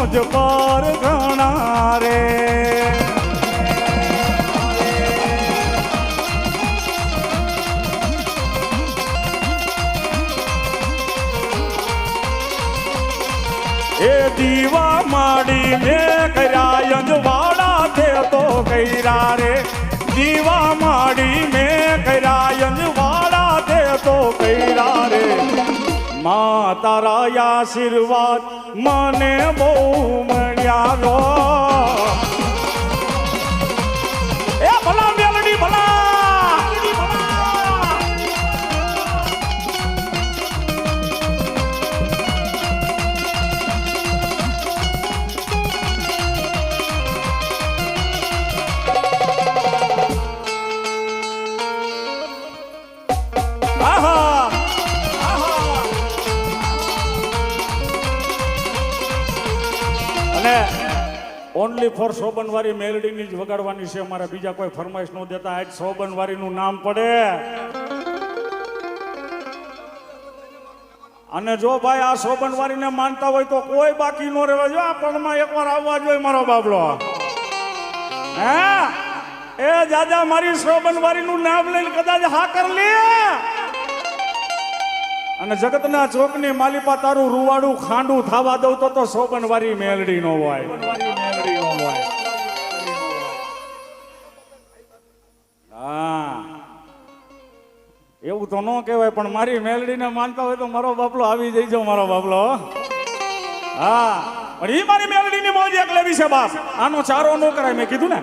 મુજ પર ઘણા રે એ દીવા માડી મેં કર્યા અંજવાડા તે તો કર્યા રે દીવા માડી મેં કર્યા અંજવાડા તે તો કર્યા રે મા તારા આશીર્વાદ મને બહુ મળ્યા રો એ ભલા મેલડી ભલા ઓનલી ફોર શોભનવારી મેલડીની જ વગાડવાની છે અમારે બીજા કોઈ ફરમાઈશ ન દેતા આજ શોભનવારીનું નામ પડે અને જો ભાઈ આ શોભનવારીને માનતા હોય તો કોઈ બાકી ન રહેવા જો આ પણમાં એકવાર આવવા જોઈએ મારો બાબલો હે એ જાજા મારી શોભનવારીનું નામ લઈને કદાચ હા કર લે અને જગતના ચોકની માલિપા તારું રૂવાડું ખાંડું થાવા દઉં તો શોભનવારી મેલડી નો હોય હા એવું તો ન કહેવાય પણ મારી મેલડીને માનતા હોય તો મારો બાપલો આવી જઈજો મારો બાપલો હા પણ એ મારી મેલડીની મોજ એક લેવી છે બાપ આનો ચારો ન કરાય મેં કીધું ને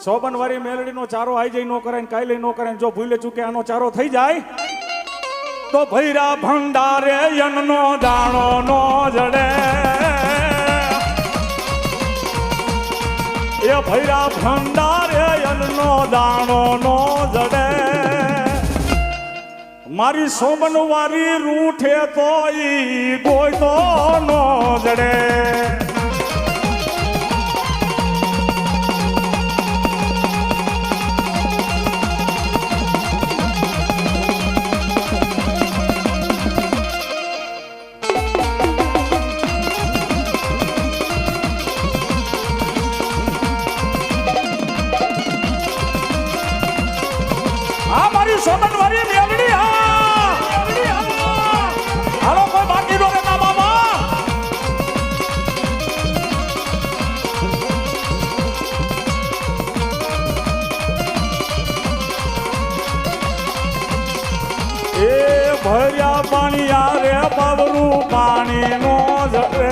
શોભનવારી મેલડીનો ચારો આઈ જઈ ન કરાય કાલે ન કરાય જો ભૂલે ચૂકે આનો ચારો થઈ જાય તો ભૈરા ભંડારે યનનો દાણો નો જડે એ ભૈરા ભંડારે યનનો દાણો નો જડે મારી શોભનવારી રૂઠે તો ઈ કોઈ તો નો જડે શોભનવારી મેલડી હાલો કોઈ બાકી નો રહેતા બાબા એ ભર્યા પાણી રે બાબરું પાણી નો જડે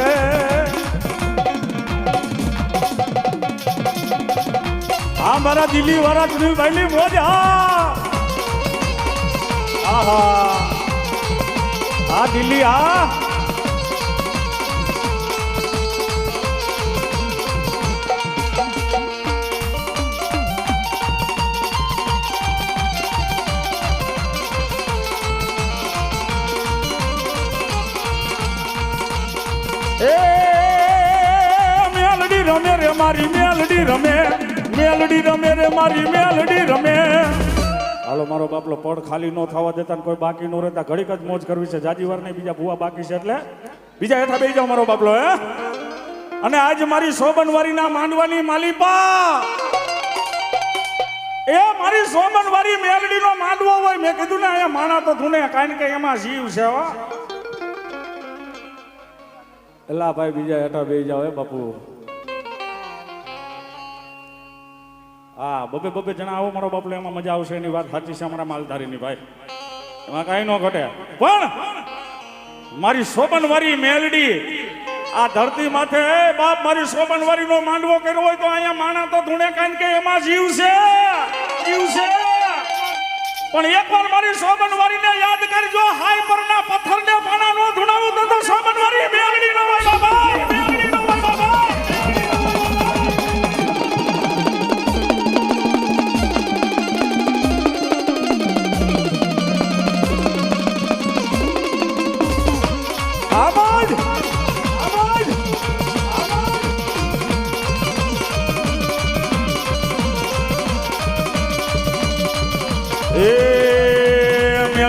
આ મારા દિલ્હી વાળા સુનિલભાઈ ની મોજા આ દિલ્હી આ મેલડી રમે રે મારી મેલડી રમે મેલડી રમે રે મારી મેલડી રમે હાલો મારો બાપલો પડ ખાલી ન થવા દેતા ને કોઈ બાકી ન રહેતા ઘડીક જ મોજ કરવી છે જાજી વાર નહીં બીજા ભૂવા બાકી છે એટલે બીજા હેઠા બેસી જાઓ મારો બાપલો હે અને આજ મારી શોભનવારીના માંડવાની માલિપા એ મારી શોભનવારી મેલડીનો માંડવો હોય મેં કીધું ને અહીંયા માણા તો ધૂને કારણ કે એમાં જીવ છે હો એલા ભાઈ બીજા હેઠા બેસી જાઓ હે બાપુ હા બબે જણા આવો મારો બાપલો એમાં મજા આવશે એની વાત સાચી છે અમારા માલધારીની ભાઈ એમાં કઈ ન ઘટે પણ મારી શોભનવારી મેલડી આ ધરતી માથે બાપ મારી શોભનવારી નો માંડવો કર્યો હોય તો અહીંયા માણા તો ધૂણે કારણ કે એમાં જીવ છે પણ એકવાર મારી શોભનવારીને યાદ કરજો હાય પરના પથ્થરને પાણા નો ધૂણાવું તો શોભનવારી મેલડી નો હોય બાબા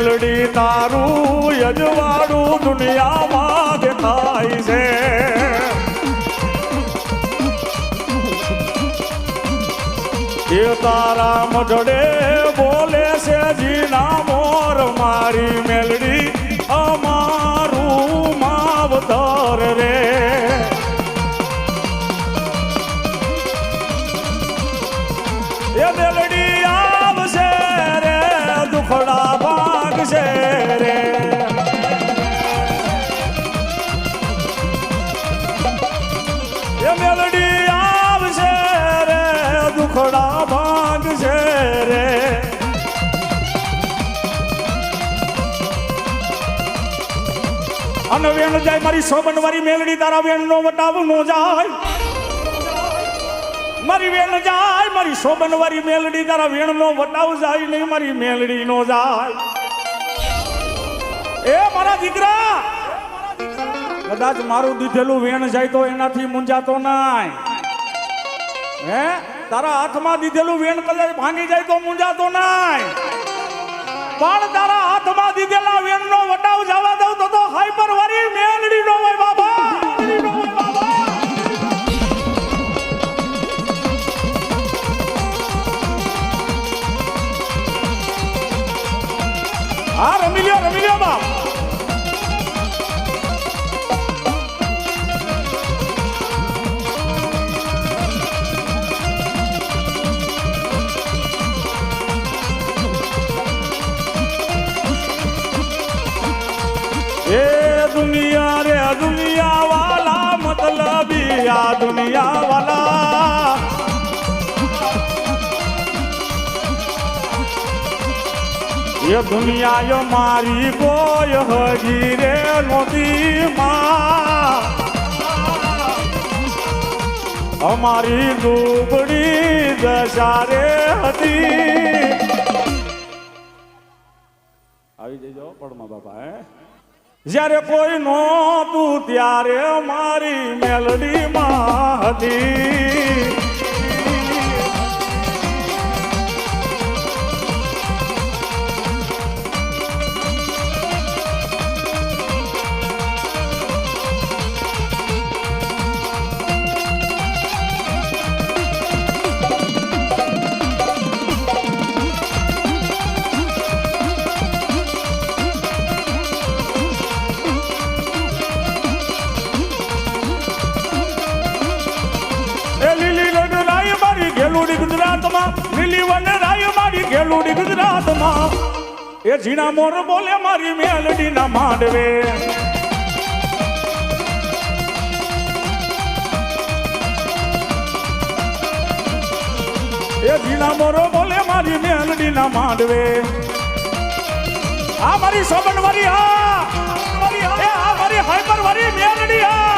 મેલડી તારું યજવાડું દુનિયામાં દેખાય છે એ તારા મઢડે બોલે છે જીના મોર મારી મેલડી અમારું માવતર રે એ મેલડી આવશે રે દુખડા ભાગશે રે એ મેલડી આવશે રે દુખડા ભાગશે રે અને વેણ જાય મારી સોબન વાળી મેલડી તારા વેણ નો વટાવ નો જાય મારી વેણ જાય મારી સોબન વાળી મેલડી તારા વેણ નો વટાવ જાય નહીં મારી મેલડી નો જાય એ મારા દીકરા કદાચ મારું દીધેલું વેણ જાય તો એનાથી મૂંઝાતો નાય હે તારા હાથમાં દીધેલું વેણ કદાચ ભાંગી જાય તો મૂંઝાતો નાય પણ તારા હાથમાં દીધેલા વેણ નો વટાવ જવા દઉં તો હાઈપર વાળી મેલડી નો હોય બાબા હા રમી લ્યો બાપ એ દુનિયા રે દુનિયા વાલા મતલબી આ દુનિયા વાલા એ દુનિયા મારી કોઈ હજી રે નોતી માં અમારી દુબળી દશા રે હતી આવી જજો પડમાં બાપા હે જ્યારે કોઈ નહોતું ત્યારે મારી મેલડી માં હતી ગેલુડી ગુજરાતમાં લીલી વન રાય મારી ગેલુડી ગુજરાતમાં એ ઝીણા મોર બોલે મારી મેલડી ના માંડવે એ ઝીણા મોર બોલે મારી મેલડી ના માંડવે આ મારી સોબન વાળી આ મારી હાઈપર વાળી મેલડી આ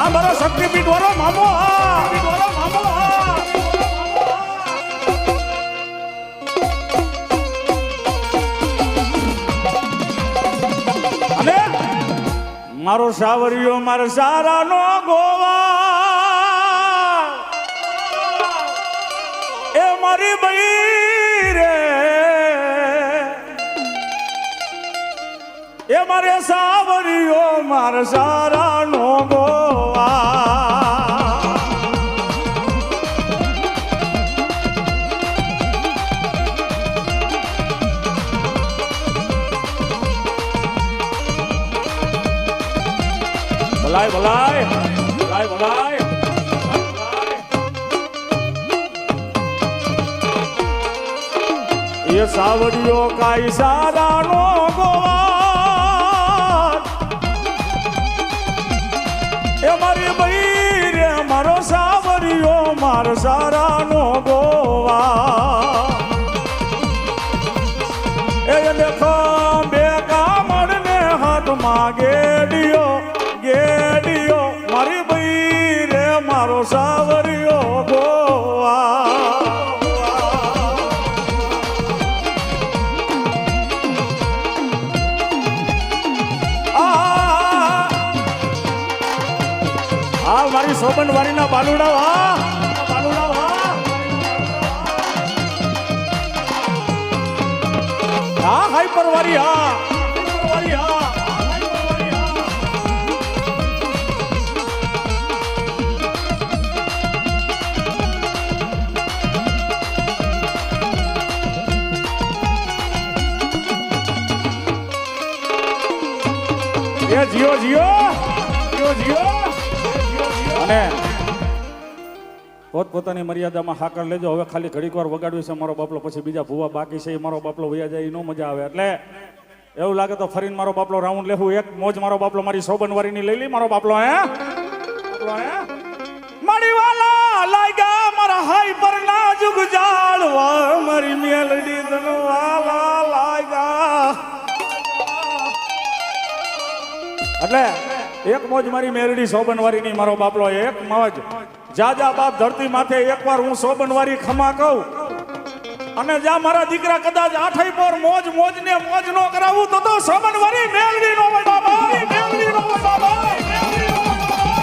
મારો શક્તિપીઠ વાળો મામો અને મારો સાવરિયો મારા સારા નો ગોવા એ મારી બઈ રે એ મારે સાવરિયો મારા સારા નો ગોવા ભલાય એ સાવરિયો કાઈ સારા નો ગોવા એ મારી બઈ રે મારો સાવરિયો માર સારા નો ગોવા એ દેખો બે કામણ ને હાથમાં ગેડિયો મારી બઈ રે મારો સાવરિયો ગોવા મારી સોબન વાળીના બાલુડા વાહ બાલુડા વાહ હા હાઈપર વાળી હા વાળી હા જીઓ જીઓ જીઓ જીઓ અને પોતપોતાની મર્યાદામાં હાકર લેજો. હવે ખાલી ઘડીક વાર વગાડ્યું છે મારો બાપલો, પછી બીજા ભૂવા બાકી છે એ મારો બાપલો વયા જાય, નો મજા આવે. એટલે એવું લાગે તો ફરીને મારો બાપલો રાઉન્ડ લેવું. એક મોજ મારો બાપલો મારી સોબનવારીની લઈ લી મારો બાપલો હે મારી વાલા લાગ્યા મારા હાઈ પર ના જુગ જાળવા મારી મેલડી તન વાલા લાગ્યા. એટલે એક મોજ મારી મેરડી સોબનવારીની મારો બાપલો એક મોજ. જાજા બાપ ધરતી માથે એકવાર હું સોબનવારી ખમા કહું અને જ્યાં મારા દીકરા કદાચ આઠઈ પર મોજ મોજ ને મોજ નો કરાવું તો સોબનવારી મેલડી નો હોય બાબા, મેલડી નો હોય બાબા, મેલડી નો હોય બાબા.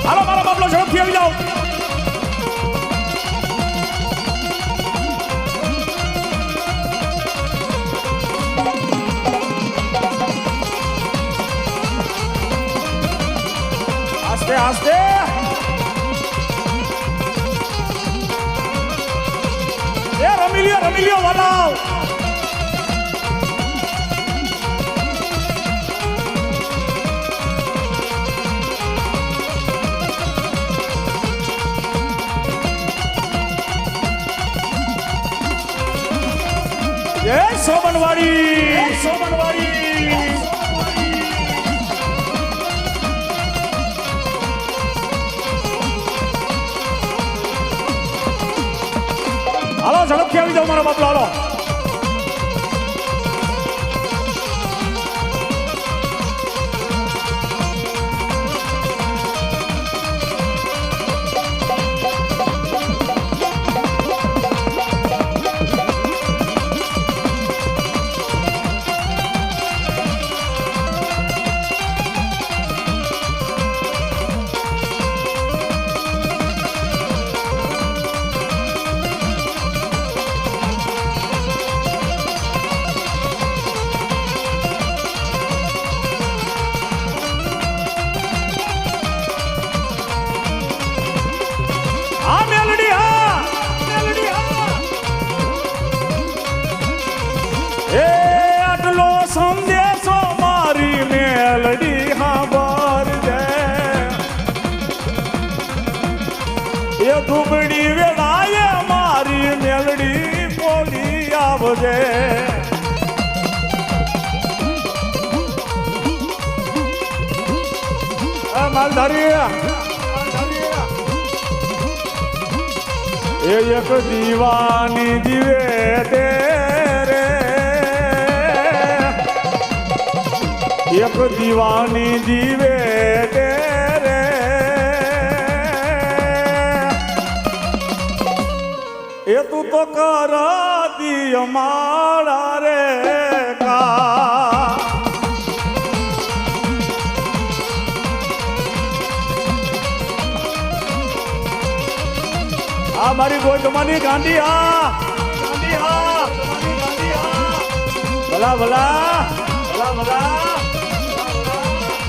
હાલો મારો બાપલો ઝડપથી આવી જાઓ. આસ્તે એ રમીલિયો વાલાવ એ સોબનવારી હાલો ઝડપથી આવી જાઓ મારા બાપલો હાલો. સંદેશો મારી મેલડી હાબર છે એ ધૂબડી વેળાએ મારી મેલડી બોલી આવજે. માલધારી એ એક દીવાની દીવે દે રે, એક દીવાની દીવે દે રે એ તું તો કર દી અમારા રે કા. આ મારી ગોઠમાની ગાંધી હા ભલા ભલા ભલા ભલા